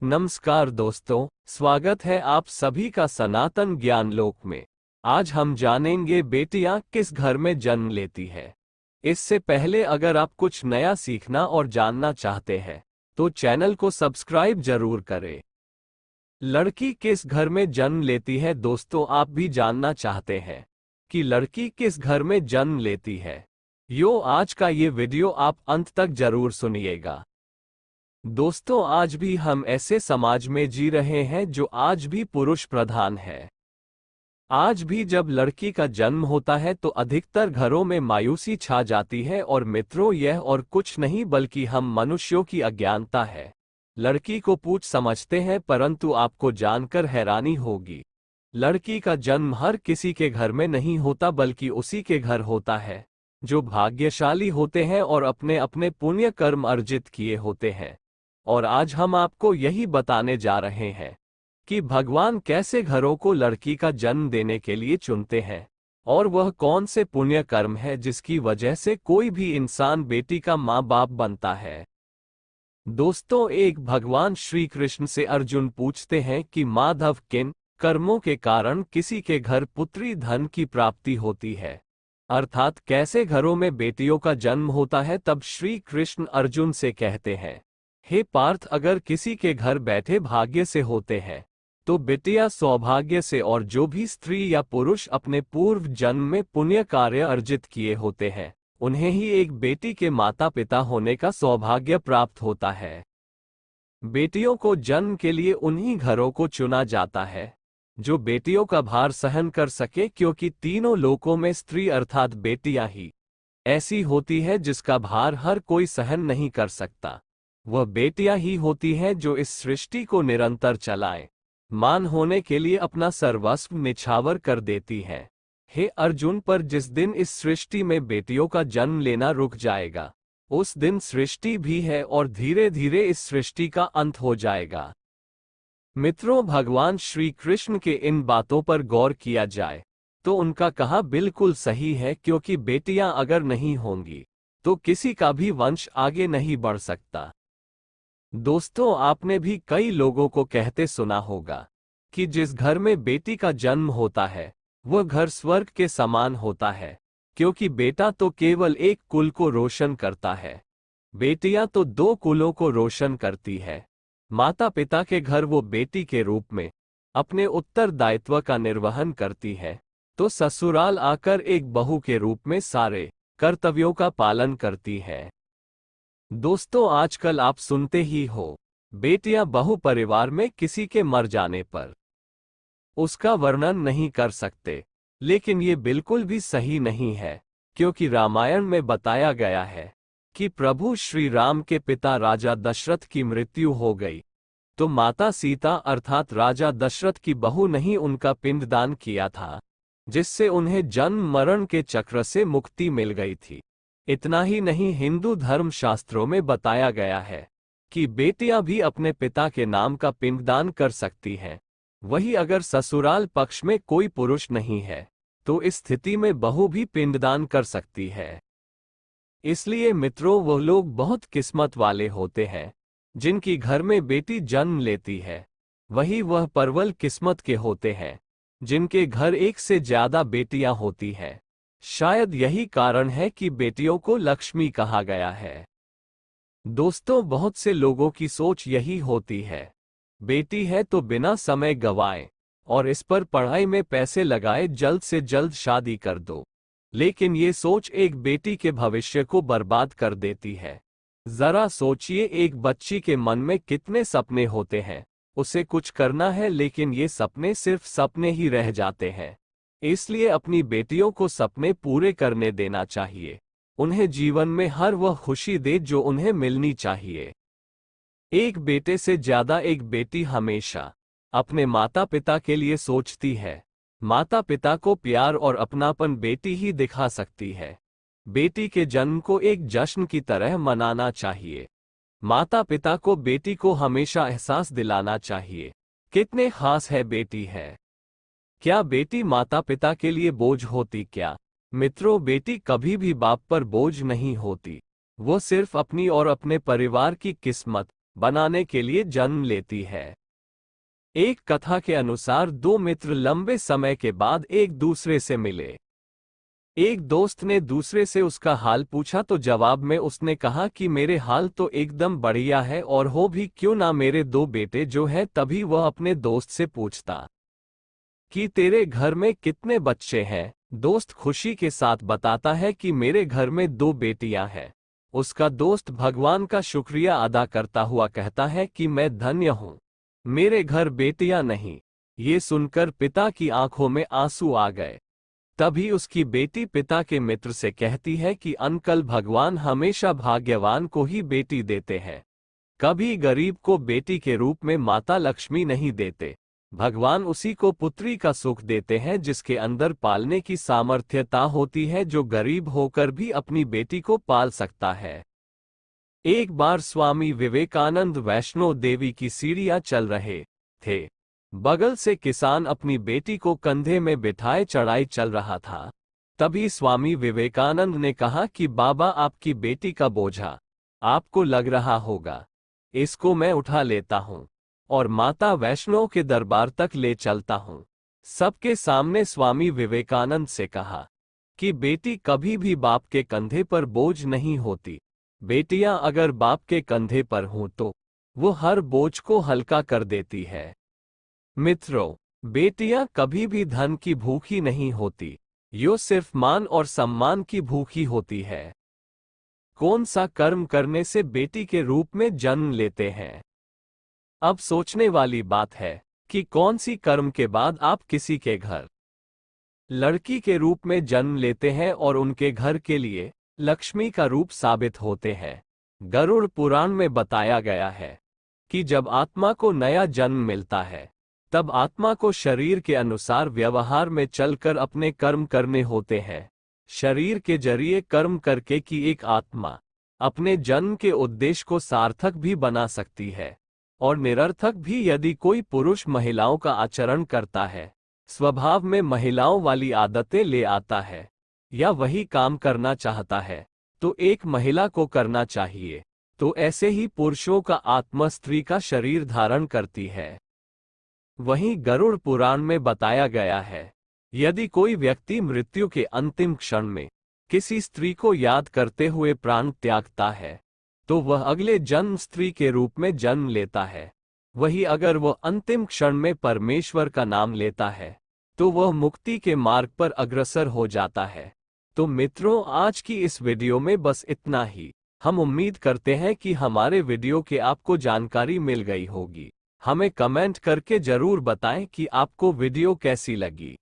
नमस्कार दोस्तों, स्वागत है आप सभी का सनातन ज्ञान लोक में। आज हम जानेंगे बेटियां किस घर में जन्म लेती है। इससे पहले अगर आप कुछ नया सीखना और जानना चाहते हैं तो चैनल को सब्सक्राइब जरूर करें। लड़की किस घर में जन्म लेती है? दोस्तों, आप भी जानना चाहते हैं कि लड़की किस घर में जन्म लेती है? आज का ये वीडियो आप अंत तक जरूर सुनिएगा। दोस्तों, आज भी हम ऐसे समाज में जी रहे हैं जो आज भी पुरुष प्रधान है। आज भी जब लड़की का जन्म होता है तो अधिकतर घरों में मायूसी छा जाती है और मित्रों, यह और कुछ नहीं बल्कि हम मनुष्यों की अज्ञानता है। लड़की को पूछ समझते हैं, परंतु आपको जानकर हैरानी होगी, लड़की का जन्म हर किसी के घर में नहीं होता बल्कि उसी के घर होता है जो भाग्यशाली होते हैं और अपने अपने पुण्य कर्म अर्जित किए होते हैं। और आज हम आपको यही बताने जा रहे हैं कि भगवान कैसे घरों को लड़की का जन्म देने के लिए चुनते हैं और वह कौन से पुण्य कर्म है जिसकी वजह से कोई भी इंसान बेटी का माँ बाप बनता है। दोस्तों, एक भगवान श्री कृष्ण से अर्जुन पूछते हैं कि माधव, किन कर्मों के कारण किसी के घर पुत्री धन की प्राप्ति होती है, अर्थात कैसे घरों में बेटियों का जन्म होता है। तब श्री कृष्ण अर्जुन से कहते हैं, हे पार्थ, अगर किसी के घर बैठे भाग्य से होते हैं तो बेटियां सौभाग्य से, और जो भी स्त्री या पुरुष अपने पूर्व जन्म में पुण्य कार्य अर्जित किए होते हैं उन्हें ही एक बेटी के माता पिता होने का सौभाग्य प्राप्त होता है। बेटियों को जन्म के लिए उन्हीं घरों को चुना जाता है जो बेटियों का भार सहन कर सके, क्योंकि तीनों लोकों में स्त्री अर्थात बेटियां ही ऐसी होती है जिसका भार हर कोई सहन नहीं कर सकता। वह बेटियां ही होती हैं जो इस सृष्टि को निरंतर चलाएं, मान होने के लिए अपना सर्वस्व निछावर कर देती हैं। हे अर्जुन, पर जिस दिन इस सृष्टि में बेटियों का जन्म लेना रुक जाएगा उस दिन सृष्टि भी है और धीरे धीरे इस सृष्टि का अंत हो जाएगा। मित्रों, भगवान श्री कृष्ण के इन बातों पर गौर किया जाए तो उनका कहा बिल्कुल सही है, क्योंकि बेटियां अगर नहीं होंगी तो किसी का भी वंश आगे नहीं बढ़ सकता। दोस्तों, आपने भी कई लोगों को कहते सुना होगा कि जिस घर में बेटी का जन्म होता है वह घर स्वर्ग के समान होता है, क्योंकि बेटा तो केवल एक कुल को रोशन करता है, बेटियां तो दो कुलों को रोशन करती है। माता पिता के घर वो बेटी के रूप में अपने उत्तरदायित्व का निर्वहन करती है, तो ससुराल आकर एक बहू के रूप में सारे कर्तव्यों का पालन करती है। दोस्तों, आजकल आप सुनते ही हो, बेटियां बहू परिवार में किसी के मर जाने पर उसका वर्णन नहीं कर सकते, लेकिन ये बिल्कुल भी सही नहीं है, क्योंकि रामायण में बताया गया है कि प्रभु श्री राम के पिता राजा दशरथ की मृत्यु हो गई तो माता सीता अर्थात राजा दशरथ की बहू ने ही उनका पिंडदान किया था, जिससे उन्हें जन्म मरण के चक्र से मुक्ति मिल गई थी। इतना ही नहीं, हिंदू धर्म शास्त्रों में बताया गया है कि बेटियां भी अपने पिता के नाम का पिंडदान कर सकती हैं। वही अगर ससुराल पक्ष में कोई पुरुष नहीं है तो इस स्थिति में बहू भी पिंडदान कर सकती है। इसलिए मित्रों, वह लोग बहुत किस्मत वाले होते हैं जिनकी घर में बेटी जन्म लेती है, वही वह परवल किस्मत के होते हैं जिनके घर एक से ज्यादा बेटियां होती हैं। शायद यही कारण है कि बेटियों को लक्ष्मी कहा गया है। दोस्तों, बहुत से लोगों की सोच यही होती है, बेटी है तो बिना समय गवाए और इस पर पढ़ाई में पैसे लगाए जल्द से जल्द शादी कर दो। लेकिन ये सोच एक बेटी के भविष्य को बर्बाद कर देती है। जरा सोचिए, एक बच्ची के मन में कितने सपने होते हैं, उसे कुछ करना है लेकिन ये सपने सिर्फ सपने ही रह जाते हैं। इसलिए अपनी बेटियों को सपने पूरे करने देना चाहिए, उन्हें जीवन में हर वह खुशी दे जो उन्हें मिलनी चाहिए। एक बेटे से ज्यादा एक बेटी हमेशा अपने माता पिता के लिए सोचती है। माता पिता को प्यार और अपनापन बेटी ही दिखा सकती है। बेटी के जन्म को एक जश्न की तरह मनाना चाहिए। माता पिता को बेटी को हमेशा एहसास दिलाना चाहिए कितने खास है बेटी है। क्या बेटी माता पिता के लिए बोझ होती? क्या मित्रों, बेटी कभी भी बाप पर बोझ नहीं होती। वो सिर्फ अपनी और अपने परिवार की किस्मत बनाने के लिए जन्म लेती है। एक कथा के अनुसार दो मित्र लंबे समय के बाद एक दूसरे से मिले। एक दोस्त ने दूसरे से उसका हाल पूछा तो जवाब में उसने कहा कि मेरे हाल तो एकदम बढ़िया है, और हो भी क्यों ना मेरे दो बेटे जो है। तभी वह अपने दोस्त से पूछता कि तेरे घर में कितने बच्चे हैं। दोस्त खुशी के साथ बताता है कि मेरे घर में दो बेटियां हैं। उसका दोस्त भगवान का शुक्रिया अदा करता हुआ कहता है कि मैं धन्य हूं, मेरे घर बेटियां नहीं। ये सुनकर पिता की आंखों में आंसू आ गए। तभी उसकी बेटी पिता के मित्र से कहती है कि अंकल, भगवान हमेशा भाग्यवान को ही बेटी देते हैं, कभी गरीब को बेटी के रूप में माता लक्ष्मी नहीं देते। भगवान उसी को पुत्री का सुख देते हैं जिसके अंदर पालने की सामर्थ्यता होती है, जो गरीब होकर भी अपनी बेटी को पाल सकता है। एक बार स्वामी विवेकानंद वैष्णो देवी की सीढ़ियां चल रहे थे। बगल से किसान अपनी बेटी को कंधे में बिठाए चढ़ाई चल रहा था। तभी स्वामी विवेकानंद ने कहा कि बाबा, आपकी बेटी का बोझा आपको लग रहा होगा, इसको मैं उठा लेता हूं और माता वैष्णो के दरबार तक ले चलता हूं। सबके सामने स्वामी विवेकानंद से कहा कि बेटी कभी भी बाप के कंधे पर बोझ नहीं होती। बेटियां अगर बाप के कंधे पर हों तो वो हर बोझ को हल्का कर देती है। मित्रों, बेटियां कभी भी धन की भूखी नहीं होती, यो सिर्फ मान और सम्मान की भूखी होती है। कौन सा कर्म करने से बेटी के रूप में जन्म लेते हैं? अब सोचने वाली बात है कि कौन सी कर्म के बाद आप किसी के घर लड़की के रूप में जन्म लेते हैं और उनके घर के लिए लक्ष्मी का रूप साबित होते हैं। गरुड़ पुराण में बताया गया है कि जब आत्मा को नया जन्म मिलता है तब आत्मा को शरीर के अनुसार व्यवहार में चलकर अपने कर्म करने होते हैं। शरीर के जरिए कर्म करके कि एक आत्मा अपने जन्म के उद्देश्य को सार्थक भी बना सकती है और निरर्थक भी। यदि कोई पुरुष महिलाओं का आचरण करता है, स्वभाव में महिलाओं वाली आदतें ले आता है या वही काम करना चाहता है, तो एक महिला को करना चाहिए। तो ऐसे ही पुरुषों का आत्मा स्त्री का शरीर धारण करती है। वहीं गरुड़ पुराण में बताया गया है, यदि कोई व्यक्ति मृत्यु के अंतिम क्षण में किसी स्त्री को याद करते हुए प्राण त्यागता है तो वह अगले जन्म स्त्री के रूप में जन्म लेता है। वही अगर वह अंतिम क्षण में परमेश्वर का नाम लेता है तो वह मुक्ति के मार्ग पर अग्रसर हो जाता है। तो मित्रों, आज की इस वीडियो में बस इतना ही। हम उम्मीद करते हैं कि हमारे वीडियो के आपको जानकारी मिल गई होगी। हमें कमेंट करके जरूर बताएं कि आपको वीडियो कैसी लगी।